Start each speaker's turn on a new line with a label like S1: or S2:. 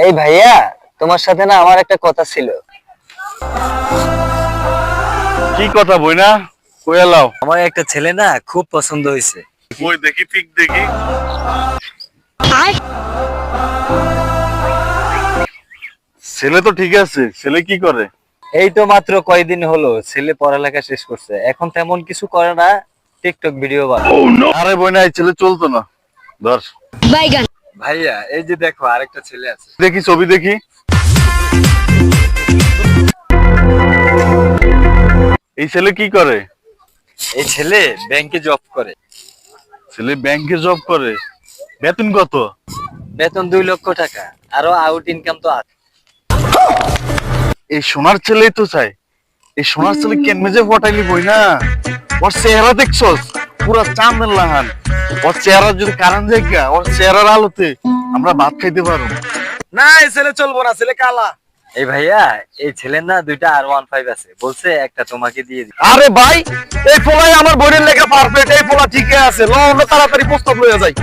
S1: এই ভাইয়া, তোমার সাথে না আমার একটা কথা ছিল।
S2: কি কথা বইনা? কইয়া লাও।
S1: আমার একটা ছেলে না খুব পছন্দ হয়েছে।
S2: কই দেখি, পিক দেখি। ছেলে তো ঠিক আছে, ছেলে কি করে?
S1: এই তো মাত্র কয়দিন হলো ছেলে পড়ালেখা শেষ করছে, এখন তেমন কিছু করে না, টিকটক ভিডিও বানায়।
S2: আরে বইনা, এই ছেলে চলতো না। ধর
S1: ভাইয়া এই যে দেখো আরেকটা ছেলে আছে।
S2: দেখি, ছবি দেখি। এই ছেলে কি করে?
S1: এই ছেলে ব্যাংকে জব করে।
S2: ছেলে ব্যাংকে জব করে? বেতন কত?
S1: বেতন 2 লক্ষ টাকা, আরো আউট ইনকাম তো আছে।
S2: এই সোনার ছেলেই তো চাই। এই সোনার ছেলে কেন যে ফটাইলি বইনা? ওর চেহারা দেখছস, পুরা চাঁদের লাহান। ওর চেহারা যদি কারণ জায়গা, ওর চেহারার আলোতে আমরা ভাত খাইতে পারবো
S1: না। এই ছেলে চলবো না, ছেলে কালা। এই ভাইয়া, এই ছেলের না 2টা R15 আছে, বলছে একটা তোমাকে দিয়ে দিই।
S2: আরে ভাই, এই পোলাই আমার বোনের লেখা পারফেক্ট। এই পোলা ঠিকই আছে, ল তাড়াতাড়ি প্রস্তাব লইয়া যাই।